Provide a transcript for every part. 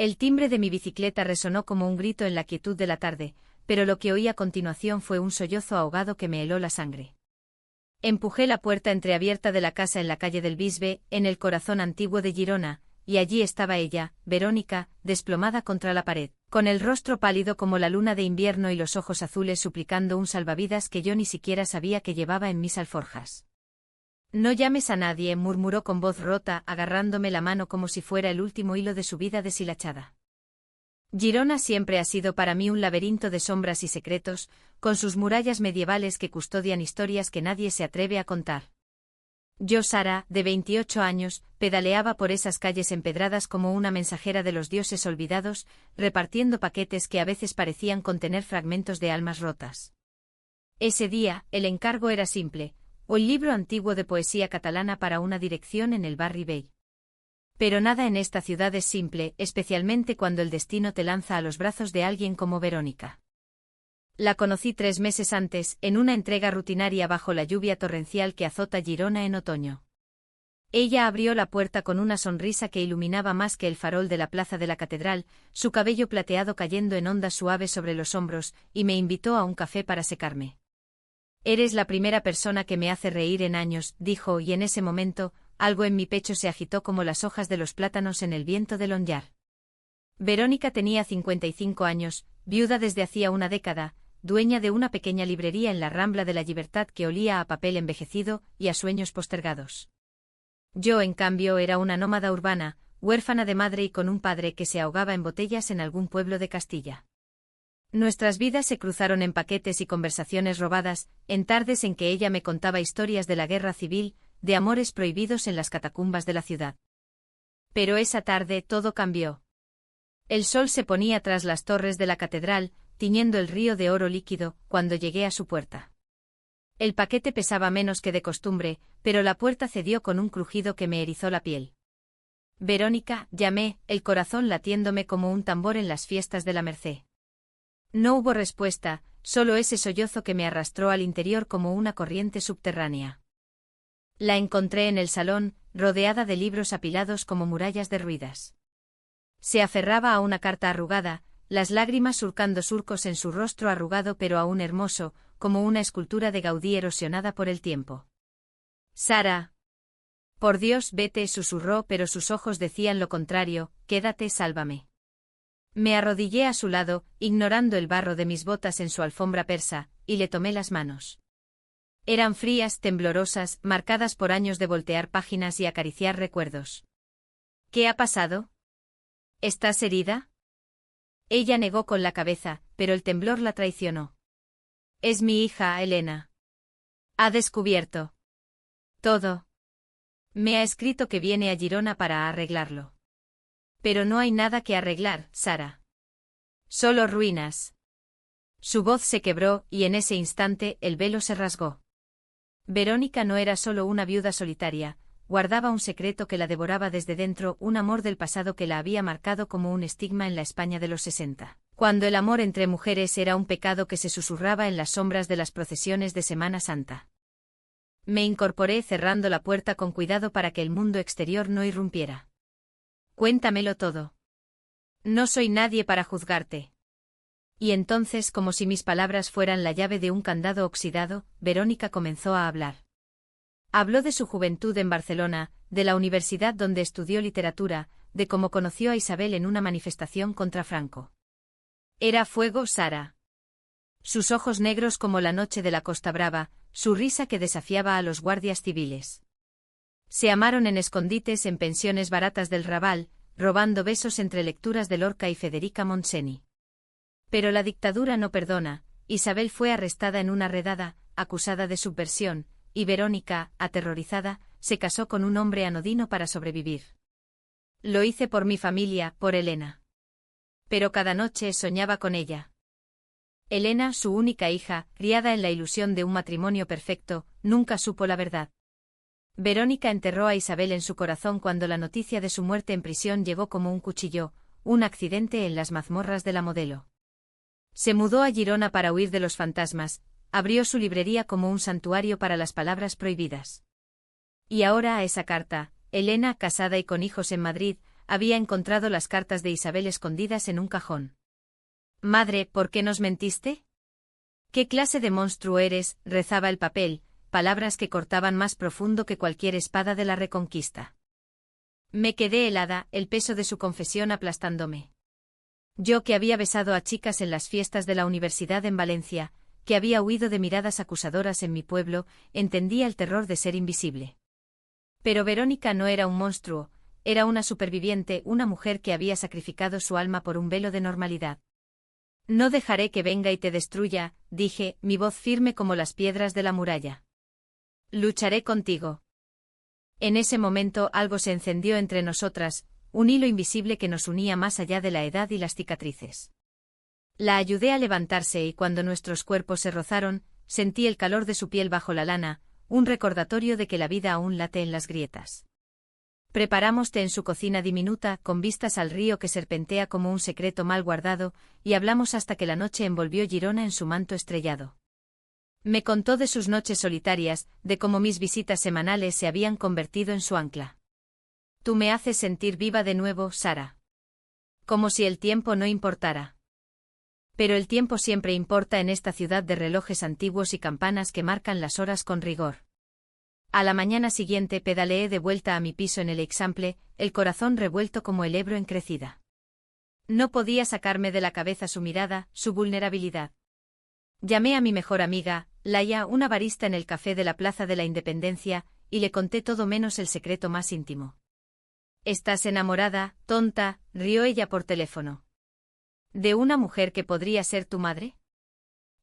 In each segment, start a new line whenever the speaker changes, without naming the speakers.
El timbre de mi bicicleta resonó como un grito en la quietud de la tarde, pero lo que oí a continuación fue un sollozo ahogado que me heló la sangre. Empujé la puerta entreabierta de la casa en la calle del Bisbe, en el corazón antiguo de Girona, y allí estaba ella, Verónica, desplomada contra la pared, con el rostro pálido como la luna de invierno y los ojos azules suplicando un salvavidas que yo ni siquiera sabía que llevaba en mis alforjas. No llames a nadie, murmuró con voz rota, agarrándome la mano como si fuera el último hilo de su vida deshilachada. Girona siempre ha sido para mí un laberinto de sombras y secretos, con sus murallas medievales que custodian historias que nadie se atreve a contar. Yo, Sara, de 28 años, pedaleaba por esas calles empedradas como una mensajera de los dioses olvidados, repartiendo paquetes que a veces parecían contener fragmentos de almas rotas. Ese día, el encargo era simple, un libro antiguo de poesía catalana para una dirección en el Barri Vell. Pero nada en esta ciudad es simple, especialmente cuando el destino te lanza a los brazos de alguien como Verónica. La conocí 3 meses antes, en una entrega rutinaria bajo la lluvia torrencial que azota Girona en otoño. Ella abrió la puerta con una sonrisa que iluminaba más que el farol de la plaza de la catedral, su cabello plateado cayendo en ondas suaves sobre los hombros, y me invitó a un café para secarme. «Eres la primera persona que me hace reír en años», dijo, y en ese momento, algo en mi pecho se agitó como las hojas de los plátanos en el viento del onyar. Verónica tenía 55 años, viuda desde hacía una década, dueña de una pequeña librería en la Rambla de la Libertad que olía a papel envejecido y a sueños postergados. Yo, en cambio, era una nómada urbana, huérfana de madre y con un padre que se ahogaba en botellas en algún pueblo de Castilla. Nuestras vidas se cruzaron en paquetes y conversaciones robadas, en tardes en que ella me contaba historias de la guerra civil, de amores prohibidos en las catacumbas de la ciudad. Pero esa tarde todo cambió. El sol se ponía tras las torres de la catedral, tiñendo el río de oro líquido, cuando llegué a su puerta. El paquete pesaba menos que de costumbre, pero la puerta cedió con un crujido que me erizó la piel. «Verónica», llamé, el corazón latiéndome como un tambor en las fiestas de la Merced. No hubo respuesta, solo ese sollozo que me arrastró al interior como una corriente subterránea. La encontré en el salón, rodeada de libros apilados como murallas derruidas. Se aferraba a una carta arrugada, las lágrimas surcando surcos en su rostro arrugado pero aún hermoso, como una escultura de Gaudí erosionada por el tiempo. «Sara. Por Dios, vete», susurró, pero sus ojos decían lo contrario, «quédate, sálvame». Me arrodillé a su lado, ignorando el barro de mis botas en su alfombra persa, y le tomé las manos. Eran frías, temblorosas, marcadas por años de voltear páginas y acariciar recuerdos. «¿Qué ha pasado? ¿Estás herida?» Ella negó con la cabeza, pero el temblor la traicionó. «Es mi hija, Elena. Ha descubierto todo. Me ha escrito que viene a Girona para arreglarlo. Pero no hay nada que arreglar, Sara. Solo ruinas». Su voz se quebró, y en ese instante el velo se rasgó. Verónica no era solo una viuda solitaria, guardaba un secreto que la devoraba desde dentro, un amor del pasado que la había marcado como un estigma en la España de los 60, cuando el amor entre mujeres era un pecado que se susurraba en las sombras de las procesiones de Semana Santa. Me incorporé cerrando la puerta con cuidado para que el mundo exterior no irrumpiera. «Cuéntamelo todo. No soy nadie para juzgarte». Y entonces, como si mis palabras fueran la llave de un candado oxidado, Verónica comenzó a hablar. Habló de su juventud en Barcelona, de la universidad donde estudió literatura, de cómo conoció a Isabel en una manifestación contra Franco. Era fuego, Sara. Sus ojos negros como la noche de la Costa Brava, su risa que desafiaba a los guardias civiles. Se amaron en escondites en pensiones baratas del Raval, robando besos entre lecturas de Lorca y Federica Montseny. Pero la dictadura no perdona, Isabel fue arrestada en una redada, acusada de subversión, y Verónica, aterrorizada, se casó con un hombre anodino para sobrevivir. Lo hice por mi familia, por Elena. Pero cada noche soñaba con ella. Elena, su única hija, criada en la ilusión de un matrimonio perfecto, nunca supo la verdad. Verónica enterró a Isabel en su corazón cuando la noticia de su muerte en prisión llegó como un cuchillo, un accidente en las mazmorras de la Modelo. Se mudó a Girona para huir de los fantasmas, abrió su librería como un santuario para las palabras prohibidas. Y ahora a esa carta, Elena, casada y con hijos en Madrid, había encontrado las cartas de Isabel escondidas en un cajón. «Madre, ¿por qué nos mentiste?» «¿Qué clase de monstruo eres?», rezaba el papel, palabras que cortaban más profundo que cualquier espada de la Reconquista. Me quedé helada, el peso de su confesión aplastándome. Yo que había besado a chicas en las fiestas de la universidad en Valencia, que había huido de miradas acusadoras en mi pueblo, entendía el terror de ser invisible. Pero Verónica no era un monstruo, era una superviviente, una mujer que había sacrificado su alma por un velo de normalidad. «No dejaré que venga y te destruya», dije, mi voz firme como las piedras de la muralla. «Lucharé contigo». En ese momento algo se encendió entre nosotras, un hilo invisible que nos unía más allá de la edad y las cicatrices. La ayudé a levantarse y cuando nuestros cuerpos se rozaron, sentí el calor de su piel bajo la lana, un recordatorio de que la vida aún late en las grietas. Preparamos té en su cocina diminuta, con vistas al río que serpentea como un secreto mal guardado, y hablamos hasta que la noche envolvió Girona en su manto estrellado. Me contó de sus noches solitarias, de cómo mis visitas semanales se habían convertido en su ancla. «Tú me haces sentir viva de nuevo, Sara. Como si el tiempo no importara». Pero el tiempo siempre importa en esta ciudad de relojes antiguos y campanas que marcan las horas con rigor. A la mañana siguiente pedaleé de vuelta a mi piso en el Eixample, el corazón revuelto como el Ebro en crecida. No podía sacarme de la cabeza su mirada, su vulnerabilidad. Llamé a mi mejor amiga, Laia, una barista en el café de la Plaza de la Independencia, y le conté todo menos el secreto más íntimo. «¿Estás enamorada, tonta?», rió ella por teléfono. «¿De una mujer que podría ser tu madre?».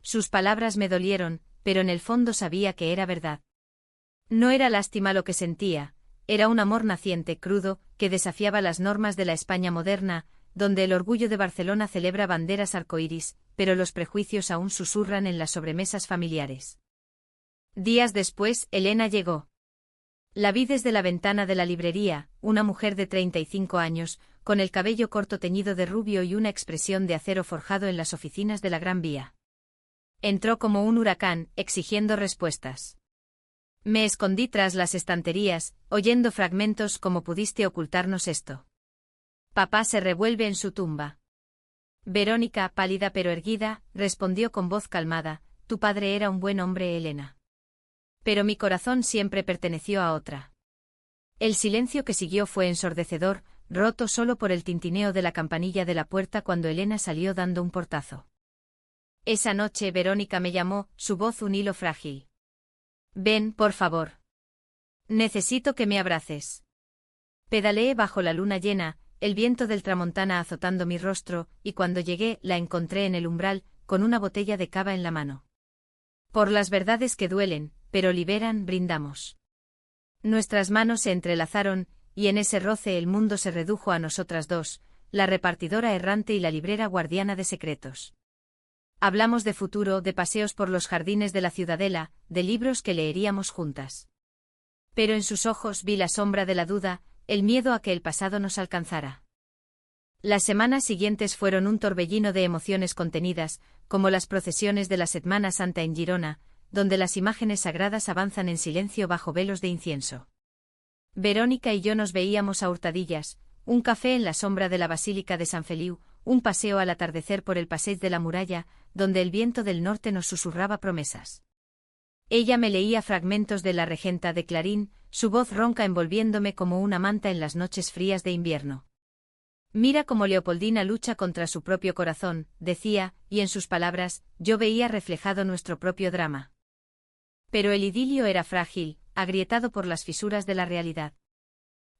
Sus palabras me dolieron, pero en el fondo sabía que era verdad. No era lástima lo que sentía, era un amor naciente, crudo, que desafiaba las normas de la España moderna, donde el orgullo de Barcelona celebra banderas arcoíris, pero los prejuicios aún susurran en las sobremesas familiares. Días después, Elena llegó. La vi desde la ventana de la librería, una mujer de 35 años, con el cabello corto teñido de rubio y una expresión de acero forjado en las oficinas de la Gran Vía. Entró como un huracán, exigiendo respuestas. Me escondí tras las estanterías, oyendo fragmentos como «¿Pudiste ocultarnos esto?». «Papá se revuelve en su tumba». Verónica, pálida pero erguida, respondió con voz calmada: «Tu padre era un buen hombre, Elena». Pero mi corazón siempre perteneció a otra. El silencio que siguió fue ensordecedor, roto solo por el tintineo de la campanilla de la puerta cuando Elena salió dando un portazo. Esa noche Verónica me llamó, su voz un hilo frágil. «Ven, por favor. Necesito que me abraces». Pedaleé bajo la luna llena, el viento del tramontana azotando mi rostro, y cuando llegué la encontré en el umbral, con una botella de cava en la mano. «Por las verdades que duelen, pero liberan», brindamos. Nuestras manos se entrelazaron, y en ese roce el mundo se redujo a nosotras dos, la repartidora errante y la librera guardiana de secretos. Hablamos de futuro, de paseos por los jardines de la Ciudadela, de libros que leeríamos juntas. Pero en sus ojos vi la sombra de la duda, el miedo a que el pasado nos alcanzara. Las semanas siguientes fueron un torbellino de emociones contenidas, como las procesiones de la Setmana Santa en Girona, donde las imágenes sagradas avanzan en silencio bajo velos de incienso. Verónica y yo nos veíamos a hurtadillas, un café en la sombra de la Basílica de San Feliu, un paseo al atardecer por el Passeig de la Muralla, donde el viento del norte nos susurraba promesas. Ella me leía fragmentos de La Regenta de Clarín, su voz ronca envolviéndome como una manta en las noches frías de invierno. «Mira cómo Leopoldina lucha contra su propio corazón», decía, y en sus palabras, yo veía reflejado nuestro propio drama. Pero el idilio era frágil, agrietado por las fisuras de la realidad.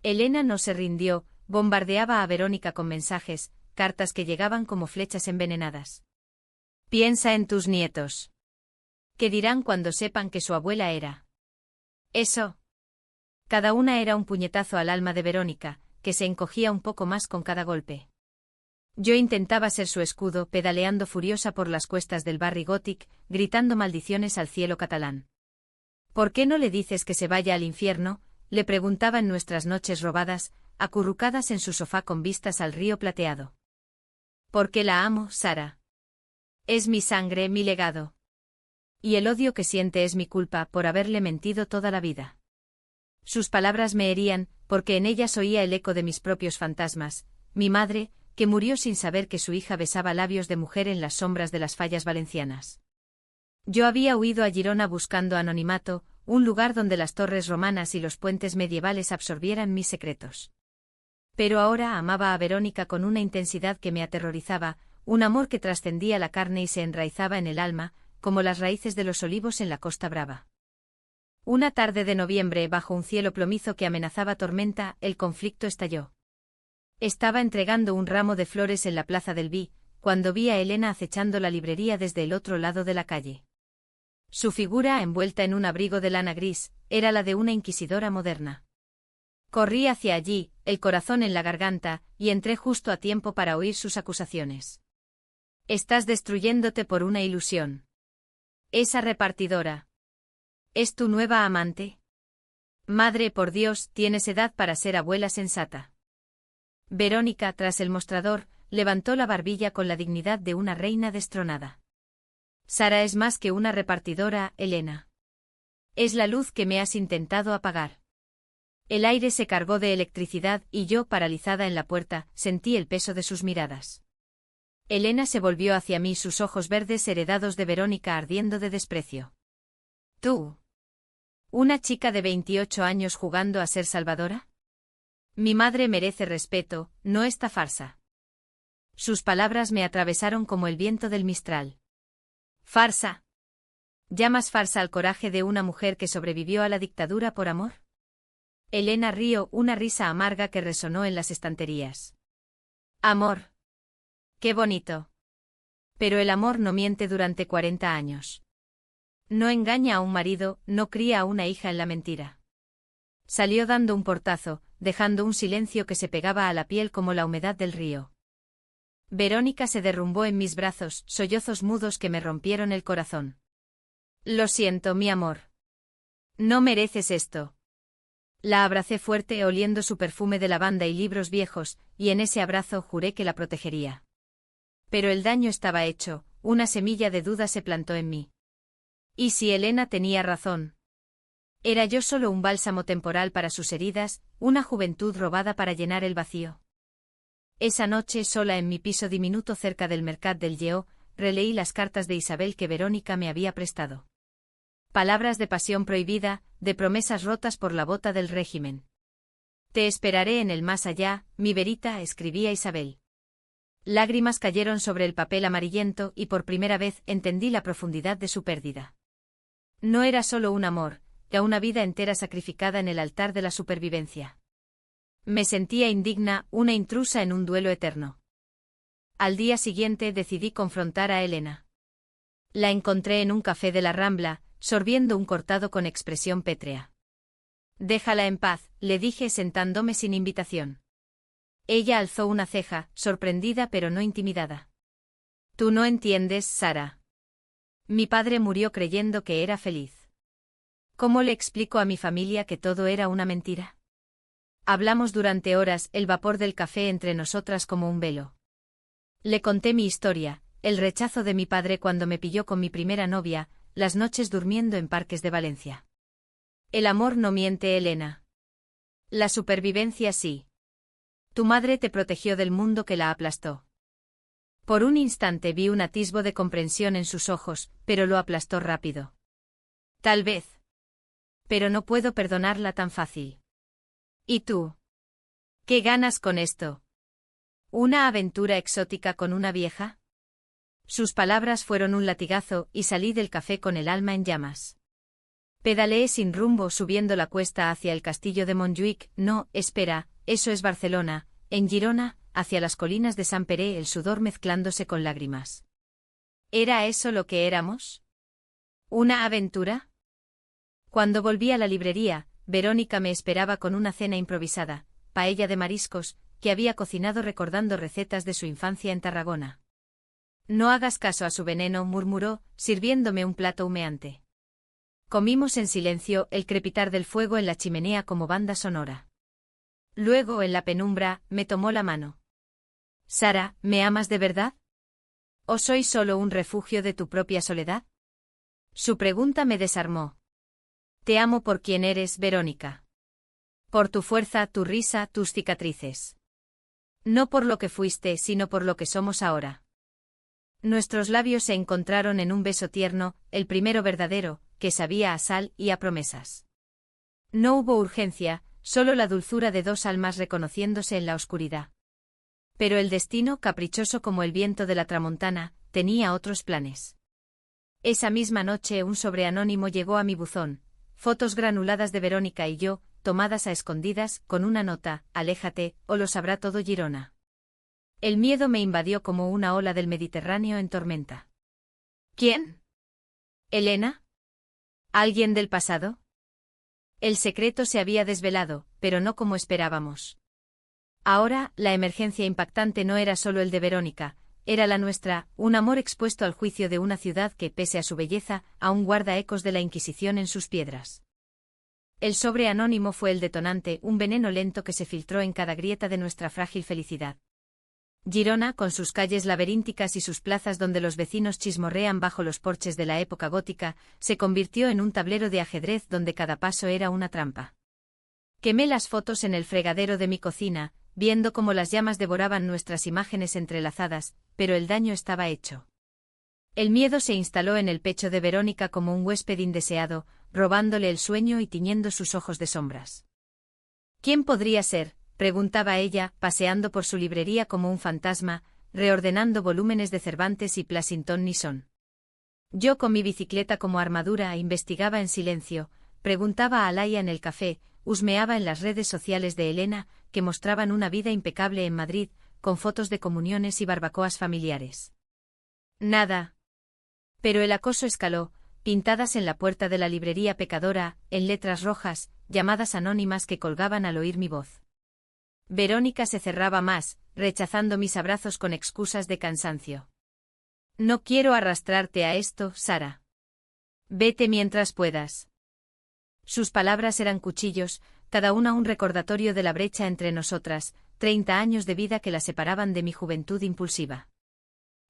Elena no se rindió, bombardeaba a Verónica con mensajes, cartas que llegaban como flechas envenenadas. «Piensa en tus nietos. ¿Qué dirán cuando sepan que su abuela era eso?». Cada una era un puñetazo al alma de Verónica, que se encogía un poco más con cada golpe. Yo intentaba ser su escudo, pedaleando furiosa por las cuestas del Barri Gòtic, gritando maldiciones al cielo catalán. «¿Por qué no le dices que se vaya al infierno?», le preguntaba en nuestras noches robadas, acurrucadas en su sofá con vistas al río plateado. «Porque la amo, Sara. Es mi sangre, mi legado. Y el odio que siente es mi culpa por haberle mentido toda la vida». Sus palabras me herían, porque en ellas oía el eco de mis propios fantasmas, mi madre, que murió sin saber que su hija besaba labios de mujer en las sombras de las fallas valencianas. Yo había huido a Girona buscando anonimato, un lugar donde las torres romanas y los puentes medievales absorbieran mis secretos. Pero ahora amaba a Verónica con una intensidad que me aterrorizaba, un amor que trascendía la carne y se enraizaba en el alma, como las raíces de los olivos en la Costa Brava. Una tarde de noviembre, bajo un cielo plomizo que amenazaba tormenta, el conflicto estalló. Estaba entregando un ramo de flores en la plaza del Bí, cuando vi a Elena acechando la librería desde el otro lado de la calle. Su figura, envuelta en un abrigo de lana gris, era la de una inquisidora moderna. Corrí hacia allí, el corazón en la garganta, y entré justo a tiempo para oír sus acusaciones. Estás destruyéndote por una ilusión. Esa repartidora. ¿Es tu nueva amante? Madre, por Dios, tienes edad para ser abuela sensata. Verónica, tras el mostrador, levantó la barbilla con la dignidad de una reina destronada. Sara es más que una repartidora, Elena. Es la luz que me has intentado apagar. El aire se cargó de electricidad y yo, paralizada en la puerta, sentí el peso de sus miradas. Elena se volvió hacia mí, sus ojos verdes heredados de Verónica ardiendo de desprecio. ¿Tú? ¿Una chica de 28 años jugando a ser salvadora? Mi madre merece respeto, no esta farsa. Sus palabras me atravesaron como el viento del Mistral. ¿Farsa? ¿Llamas farsa al coraje de una mujer que sobrevivió a la dictadura por amor? Elena rió, una risa amarga que resonó en las estanterías. Amor. Qué bonito. Pero el amor no miente durante 40 años. No engaña a un marido, no cría a una hija en la mentira. Salió dando un portazo, dejando un silencio que se pegaba a la piel como la humedad del río. Verónica se derrumbó en mis brazos, sollozos mudos que me rompieron el corazón. Lo siento, mi amor. No mereces esto. La abracé fuerte, oliendo su perfume de lavanda y libros viejos, y en ese abrazo juré que la protegería. Pero el daño estaba hecho, una semilla de duda se plantó en mí. ¿Y si Elena tenía razón? ¿Era yo solo un bálsamo temporal para sus heridas, una juventud robada para llenar el vacío? Esa noche, sola en mi piso diminuto cerca del Mercat del Lleó, releí las cartas de Isabel que Verónica me había prestado. Palabras de pasión prohibida, de promesas rotas por la bota del régimen. Te esperaré en el más allá, mi Verita, escribía Isabel. Lágrimas cayeron sobre el papel amarillento y por primera vez entendí la profundidad de su pérdida. No era solo un amor, ya una vida entera sacrificada en el altar de la supervivencia. Me sentía indigna, una intrusa en un duelo eterno. Al día siguiente decidí confrontar a Elena. La encontré en un café de la Rambla, sorbiendo un cortado con expresión pétrea. Déjala en paz, le dije sentándome sin invitación. Ella alzó una ceja, sorprendida pero no intimidada. Tú no entiendes, Sara. Mi padre murió creyendo que era feliz. ¿Cómo le explico a mi familia que todo era una mentira? Hablamos durante horas, el vapor del café entre nosotras como un velo. Le conté mi historia, el rechazo de mi padre cuando me pilló con mi primera novia, las noches durmiendo en parques de Valencia. El amor no miente, Elena. La supervivencia sí. Tu madre te protegió del mundo que la aplastó. Por un instante vi un atisbo de comprensión en sus ojos, pero lo aplastó rápido. Tal vez. Pero no puedo perdonarla tan fácil. ¿Y tú? ¿Qué ganas con esto? ¿Una aventura exótica con una vieja? Sus palabras fueron un latigazo y salí del café con el alma en llamas. Pedaleé sin rumbo subiendo la cuesta hacia el castillo de Montjuic. No, espera, eso es Barcelona, en Girona, hacia las colinas de Sant Pere, el sudor mezclándose con lágrimas. ¿Era eso lo que éramos? ¿Una aventura? Cuando volví a la librería, Verónica me esperaba con una cena improvisada, paella de mariscos, que había cocinado recordando recetas de su infancia en Tarragona. No hagas caso a su veneno, murmuró, sirviéndome un plato humeante. Comimos en silencio, el crepitar del fuego en la chimenea como banda sonora. Luego, en la penumbra, me tomó la mano. Sara, ¿me amas de verdad? ¿O soy solo un refugio de tu propia soledad? Su pregunta me desarmó. Te amo por quien eres, Verónica. Por tu fuerza, tu risa, tus cicatrices. No por lo que fuiste, sino por lo que somos ahora. Nuestros labios se encontraron en un beso tierno, el primero verdadero, que sabía a sal y a promesas. No hubo urgencia, solo la dulzura de dos almas reconociéndose en la oscuridad. Pero el destino, caprichoso como el viento de la tramontana, tenía otros planes. Esa misma noche un sobre anónimo llegó a mi buzón, fotos granuladas de Verónica y yo, tomadas a escondidas, con una nota: aléjate, o lo sabrá todo Girona. El miedo me invadió como una ola del Mediterráneo en tormenta. ¿Quién? ¿Elena? ¿Alguien del pasado? El secreto se había desvelado, pero no como esperábamos. Ahora, la emergencia impactante no era solo el de Verónica, era la nuestra, un amor expuesto al juicio de una ciudad que, pese a su belleza, aún guarda ecos de la Inquisición en sus piedras. El sobre anónimo fue el detonante, un veneno lento que se filtró en cada grieta de nuestra frágil felicidad. Girona, con sus calles laberínticas y sus plazas donde los vecinos chismorrean bajo los porches de la época gótica, se convirtió en un tablero de ajedrez donde cada paso era una trampa. Quemé las fotos en el fregadero de mi cocina, viendo cómo las llamas devoraban nuestras imágenes entrelazadas, pero el daño estaba hecho. El miedo se instaló en el pecho de Verónica como un huésped indeseado, robándole el sueño y tiñendo sus ojos de sombras. ¿Quién podría ser?, preguntaba ella, paseando por su librería como un fantasma, reordenando volúmenes de Cervantes y Pleasington Nison. Yo, con mi bicicleta como armadura, investigaba en silencio, preguntaba a Alaya en el café, husmeaba en las redes sociales de Elena, que mostraban una vida impecable en Madrid, con fotos de comuniones y barbacoas familiares. Nada. Pero el acoso escaló, pintadas en la puerta de la librería pecadora, en letras rojas, llamadas anónimas que colgaban al oír mi voz. Verónica se cerraba más, rechazando mis abrazos con excusas de cansancio. No quiero arrastrarte a esto, Sara. Vete mientras puedas. Sus palabras eran cuchillos, cada una un recordatorio de la brecha entre nosotras, 30 años de vida que la separaban de mi juventud impulsiva.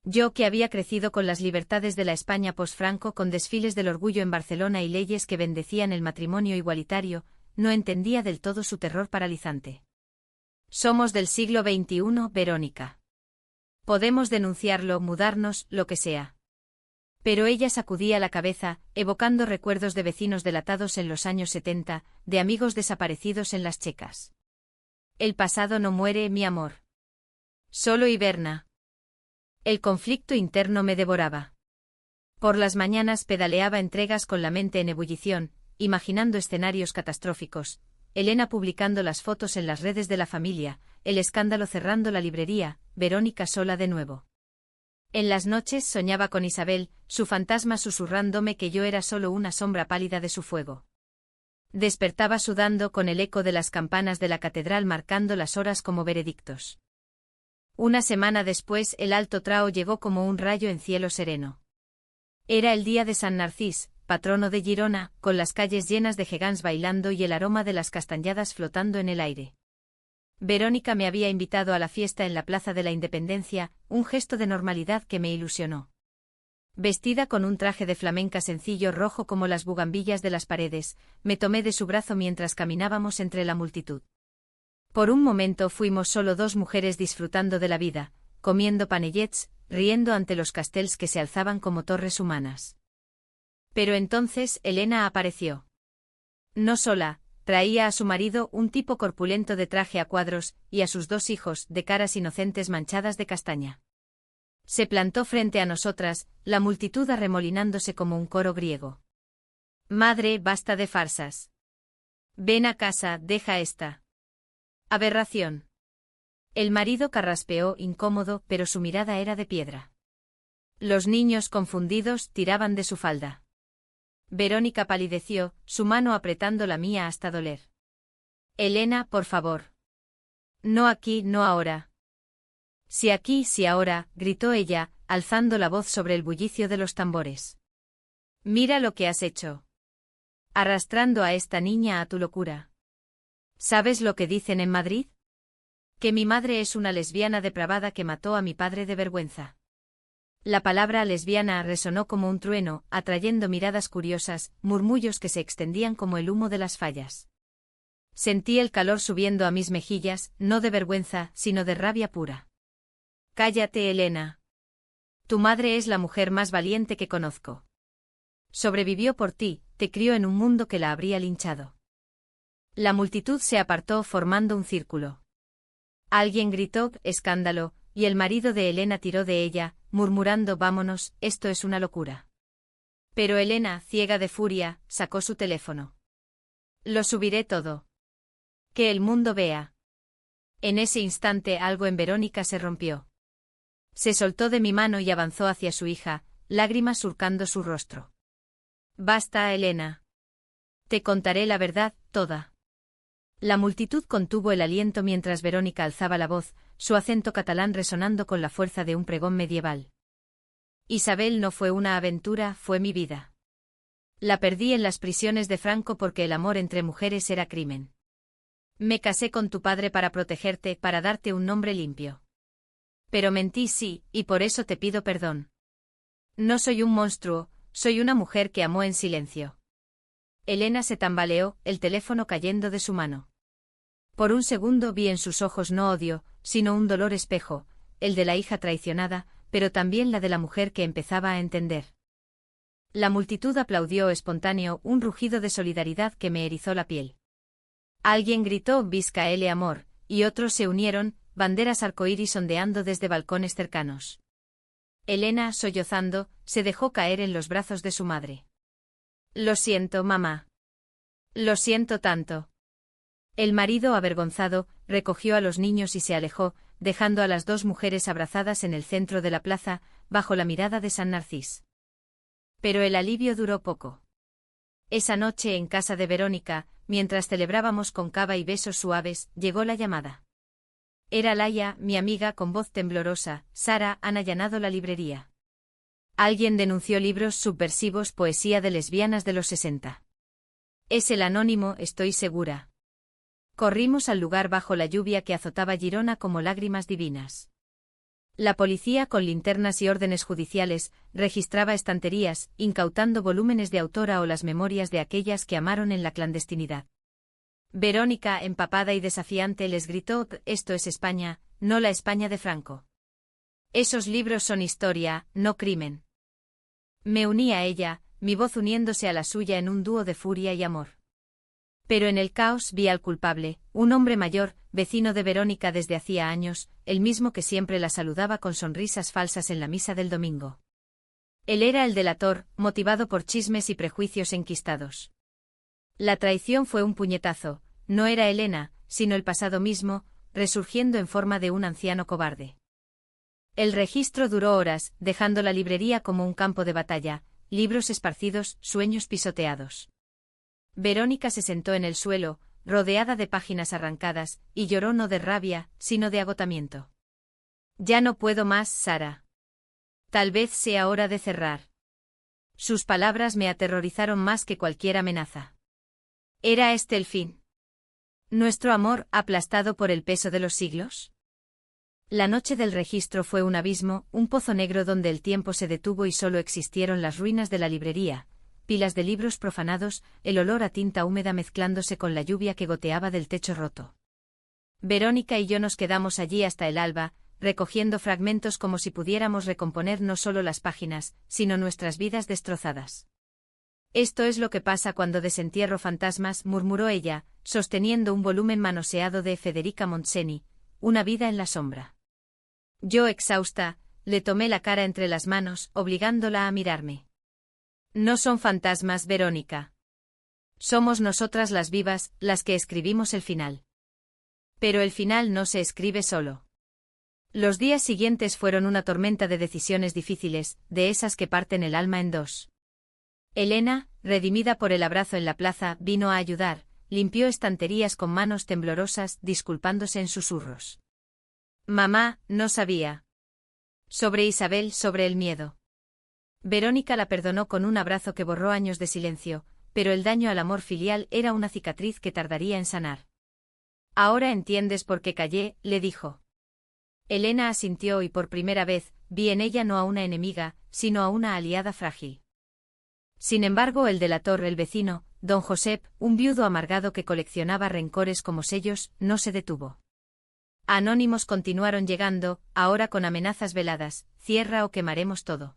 Yo, que había crecido con las libertades de la España post-Franco, con desfiles del orgullo en Barcelona y leyes que bendecían el matrimonio igualitario, no entendía del todo su terror paralizante. Somos del siglo XXI, Verónica. Podemos denunciarlo, mudarnos, lo que sea. Pero ella sacudía la cabeza, evocando recuerdos de vecinos delatados en los años 70, de amigos desaparecidos en las checas. El pasado no muere, mi amor. Solo hiberna. El conflicto interno me devoraba. Por las mañanas pedaleaba entregas con la mente en ebullición, imaginando escenarios catastróficos, Elena publicando las fotos en las redes de la familia, el escándalo cerrando la librería, Verónica sola de nuevo. En las noches soñaba con Isabel, su fantasma susurrándome que yo era solo una sombra pálida de su fuego. Despertaba sudando con el eco de las campanas de la catedral marcando las horas como veredictos. Una semana después el Alto Trao llegó como un rayo en cielo sereno. Era el día de San Narcís, patrono de Girona, con las calles llenas de gegants bailando y el aroma de las castañadas flotando en el aire. Verónica me había invitado a la fiesta en la Plaza de la Independencia, un gesto de normalidad que me ilusionó. Vestida con un traje de flamenca sencillo rojo como las bugambillas de las paredes, me tomé de su brazo mientras caminábamos entre la multitud. Por un momento fuimos solo dos mujeres disfrutando de la vida, comiendo panellets, riendo ante los castells que se alzaban como torres humanas. Pero entonces Elena apareció. No sola, traía a su marido, un tipo corpulento de traje a cuadros, y a sus dos hijos, de caras inocentes manchadas de castaña. Se plantó frente a nosotras, la multitud arremolinándose como un coro griego. Madre, basta de farsas. Ven a casa, deja esta aberración. El marido carraspeó, incómodo, pero su mirada era de piedra. Los niños, confundidos, tiraban de su falda. Verónica palideció, su mano apretando la mía hasta doler. Elena, por favor. No aquí, no ahora. Sí aquí, sí ahora, gritó ella, alzando la voz sobre el bullicio de los tambores. Mira lo que has hecho. Arrastrando a esta niña a tu locura. ¿Sabes lo que dicen en Madrid? Que mi madre es una lesbiana depravada que mató a mi padre de vergüenza. La palabra lesbiana resonó como un trueno, atrayendo miradas curiosas, murmullos que se extendían como el humo de las fallas. Sentí el calor subiendo a mis mejillas, no de vergüenza, sino de rabia pura. Cállate, Elena. Tu madre es la mujer más valiente que conozco. Sobrevivió por ti, te crió en un mundo que la habría linchado. La multitud se apartó formando un círculo. Alguien gritó, escándalo, y el marido de Elena tiró de ella, murmurando vámonos, esto es una locura. Pero Elena, ciega de furia, sacó su teléfono. Lo subiré todo. Que el mundo vea. En ese instante algo en Verónica se rompió. Se soltó de mi mano y avanzó hacia su hija, lágrimas surcando su rostro. Basta, Elena. Te contaré la verdad, toda. La multitud contuvo el aliento mientras Verónica alzaba la voz, su acento catalán resonando con la fuerza de un pregón medieval. Isabel no fue una aventura, fue mi vida. La perdí en las prisiones de Franco porque el amor entre mujeres era crimen. Me casé con tu padre para protegerte, para darte un nombre limpio. Pero mentí sí, y por eso te pido perdón. No soy un monstruo, soy una mujer que amó en silencio. Elena se tambaleó, el teléfono cayendo de su mano. Por un segundo vi en sus ojos no odio, sino un dolor espejo, el de la hija traicionada, pero también la de la mujer que empezaba a entender. La multitud aplaudió espontáneo, un rugido de solidaridad que me erizó la piel. Alguien gritó Visca el amor, y otros se unieron, banderas arcoíris ondeando desde balcones cercanos. Elena, sollozando, se dejó caer en los brazos de su madre. Lo siento, mamá. Lo siento tanto. El marido, avergonzado, recogió a los niños y se alejó, dejando a las dos mujeres abrazadas en el centro de la plaza, bajo la mirada de San Narcís. Pero el alivio duró poco. Esa noche en casa de Verónica, mientras celebrábamos con cava y besos suaves, llegó la llamada. Era Laia, mi amiga, con voz temblorosa. Sara, han allanado la librería. Alguien denunció libros subversivos, poesía de lesbianas de los 60. Es el anónimo, estoy segura. Corrimos al lugar bajo la lluvia que azotaba Girona como lágrimas divinas. La policía, con linternas y órdenes judiciales, registraba estanterías, incautando volúmenes de autora o las memorias de aquellas que amaron en la clandestinidad. Verónica, empapada y desafiante, les gritó: «Esto es España, no la España de Franco. Esos libros son historia, no crimen». Me uní a ella, mi voz uniéndose a la suya en un dúo de furia y amor. Pero en el caos vi al culpable, un hombre mayor, vecino de Verónica desde hacía años, el mismo que siempre la saludaba con sonrisas falsas en la misa del domingo. Él era el delator, motivado por chismes y prejuicios enquistados. La traición fue un puñetazo, no era Elena, sino el pasado mismo, resurgiendo en forma de un anciano cobarde. El registro duró horas, dejando la librería como un campo de batalla, libros esparcidos, sueños pisoteados. Verónica se sentó en el suelo, rodeada de páginas arrancadas, y lloró no de rabia, sino de agotamiento. Ya no puedo más, Sara. Tal vez sea hora de cerrar. Sus palabras me aterrorizaron más que cualquier amenaza. ¿Era este el fin? ¿Nuestro amor aplastado por el peso de los siglos? La noche del registro fue un abismo, un pozo negro donde el tiempo se detuvo y solo existieron las ruinas de la librería, pilas de libros profanados, el olor a tinta húmeda mezclándose con la lluvia que goteaba del techo roto. Verónica y yo nos quedamos allí hasta el alba, recogiendo fragmentos como si pudiéramos recomponer no solo las páginas, sino nuestras vidas destrozadas. Esto es lo que pasa cuando desentierro fantasmas, murmuró ella, sosteniendo un volumen manoseado de Federica Montseny, Una vida en la sombra. Yo, exhausta, le tomé la cara entre las manos, obligándola a mirarme. No son fantasmas, Verónica. Somos nosotras las vivas, las que escribimos el final. Pero el final no se escribe solo. Los días siguientes fueron una tormenta de decisiones difíciles, de esas que parten el alma en dos. Elena, redimida por el abrazo en la plaza, vino a ayudar, limpió estanterías con manos temblorosas, disculpándose en susurros. Mamá, no sabía. Sobre Isabel, sobre el miedo. Verónica la perdonó con un abrazo que borró años de silencio, pero el daño al amor filial era una cicatriz que tardaría en sanar. Ahora entiendes por qué callé, le dijo. Elena asintió y por primera vez, vi en ella no a una enemiga, sino a una aliada frágil. Sin embargo, el delator, el vecino, don Josep, un viudo amargado que coleccionaba rencores como sellos, no se detuvo. Anónimos continuaron llegando, ahora con amenazas veladas: cierra o quemaremos todo.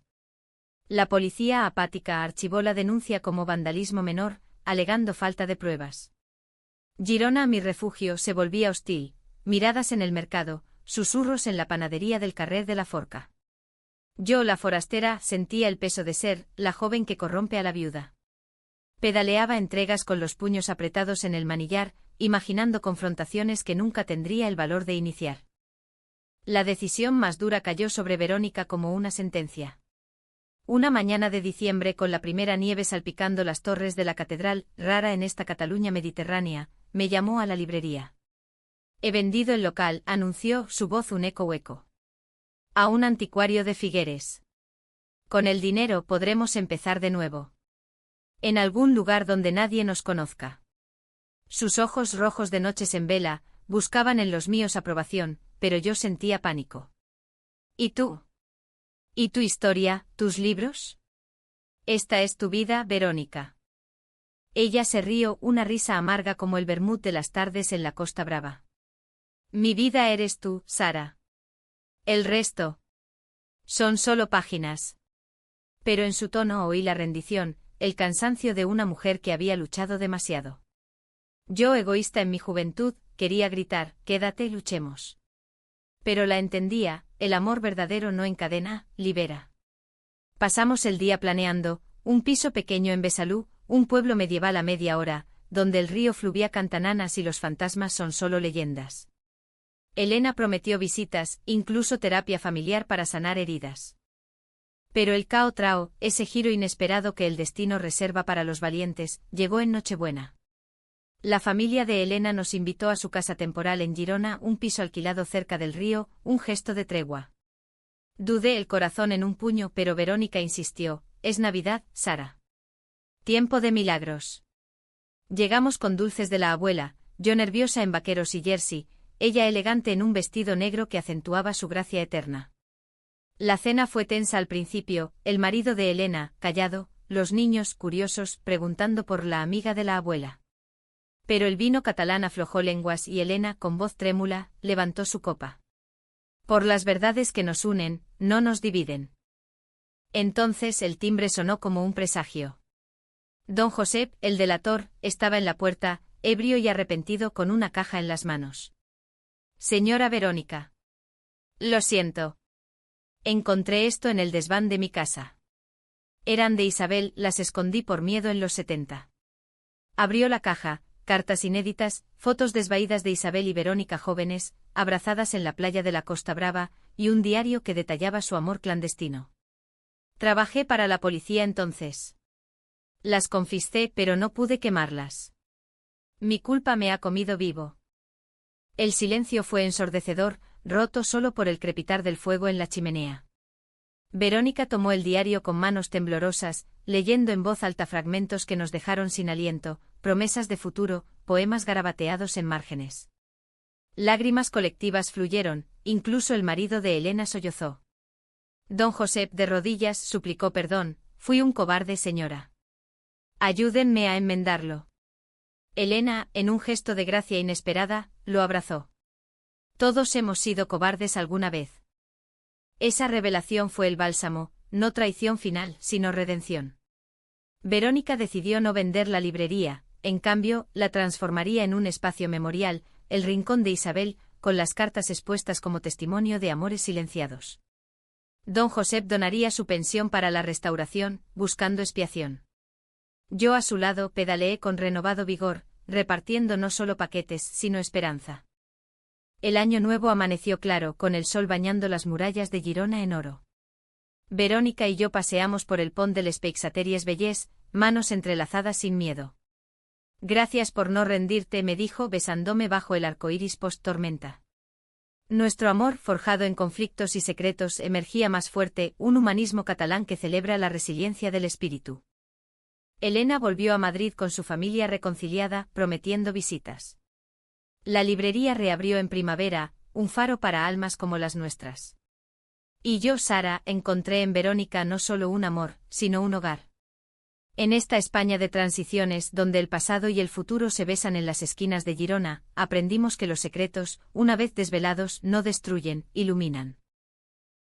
La policía apática archivó la denuncia como vandalismo menor, alegando falta de pruebas. Girona, mi refugio, se volvía hostil: miradas en el mercado, susurros en la panadería del Carrer de la Forca. Yo, la forastera, sentía el peso de ser la joven que corrompe a la viuda. Pedaleaba entregas con los puños apretados en el manillar, imaginando confrontaciones que nunca tendría el valor de iniciar. La decisión más dura cayó sobre Verónica como una sentencia. Una mañana de diciembre, con la primera nieve salpicando las torres de la catedral, rara en esta Cataluña mediterránea, me llamó a la librería. He vendido el local, anunció, su voz un eco hueco. A un anticuario de Figueres. Con el dinero podremos empezar de nuevo. En algún lugar donde nadie nos conozca. Sus ojos rojos de noches en vela, buscaban en los míos aprobación, pero yo sentía pánico. ¿Y tú? ¿Y tu historia, tus libros? Esta es tu vida, Verónica. Ella se rió, una risa amarga como el vermut de las tardes en la Costa Brava. Mi vida eres tú, Sara. El resto son solo páginas. Pero en su tono oí la rendición, el cansancio de una mujer que había luchado demasiado. Yo, egoísta en mi juventud, quería gritar: quédate, luchemos. Pero la entendía: el amor verdadero no encadena, libera. Pasamos el día planeando un piso pequeño en Besalú, un pueblo medieval a media hora, donde el río fluvía cantananas y los fantasmas son solo leyendas. Elena prometió visitas, incluso terapia familiar para sanar heridas. Pero el cao trao, ese giro inesperado que el destino reserva para los valientes, llegó en Nochebuena. La familia de Elena nos invitó a su casa temporal en Girona, un piso alquilado cerca del río, un gesto de tregua. Dudé, el corazón en un puño, pero Verónica insistió: es Navidad, Sara. Tiempo de milagros. Llegamos con dulces de la abuela, yo nerviosa en vaqueros y jersey, ella elegante en un vestido negro que acentuaba su gracia eterna. La cena fue tensa al principio, el marido de Elena, callado, los niños, curiosos, preguntando por la amiga de la abuela. Pero el vino catalán aflojó lenguas y Elena, con voz trémula, levantó su copa. Por las verdades que nos unen, no nos dividen. Entonces el timbre sonó como un presagio. Don Josep, el delator, estaba en la puerta, ebrio y arrepentido, con una caja en las manos. Señora Verónica. Lo siento. Encontré esto en el desván de mi casa. Eran de Isabel, las escondí por miedo en los 70. Abrió la caja, cartas inéditas, fotos desvaídas de Isabel y Verónica jóvenes, abrazadas en la playa de la Costa Brava, y un diario que detallaba su amor clandestino. Trabajé para la policía entonces. Las confisqué, pero no pude quemarlas. Mi culpa me ha comido vivo. El silencio fue ensordecedor, roto solo por el crepitar del fuego en la chimenea. Verónica tomó el diario con manos temblorosas, leyendo en voz alta fragmentos que nos dejaron sin aliento, promesas de futuro, poemas garabateados en márgenes. Lágrimas colectivas fluyeron, incluso el marido de Elena sollozó. Don Josep, de rodillas, suplicó perdón: fui un cobarde, señora. Ayúdenme a enmendarlo. Elena, en un gesto de gracia inesperada, lo abrazó. Todos hemos sido cobardes alguna vez. Esa revelación fue el bálsamo, no traición final, sino redención. Verónica decidió no vender la librería, en cambio, la transformaría en un espacio memorial, el rincón de Isabel, con las cartas expuestas como testimonio de amores silenciados. Don Josep donaría su pensión para la restauración, buscando expiación. Yo a su lado pedaleé con renovado vigor, repartiendo no solo paquetes, sino esperanza. El año nuevo amaneció claro, con el sol bañando las murallas de Girona en oro. Verónica y yo paseamos por el pont de les Peixateries Bellés, manos entrelazadas sin miedo. Gracias por no rendirte, me dijo, besándome bajo el arcoíris post-tormenta. Nuestro amor, forjado en conflictos y secretos, emergía más fuerte, un humanismo catalán que celebra la resiliencia del espíritu. Elena volvió a Madrid con su familia reconciliada, prometiendo visitas. La librería reabrió en primavera, un faro para almas como las nuestras. Y yo, Sara, encontré en Verónica no solo un amor, sino un hogar. En esta España de transiciones, donde el pasado y el futuro se besan en las esquinas de Girona, aprendimos que los secretos, una vez desvelados, no destruyen, iluminan.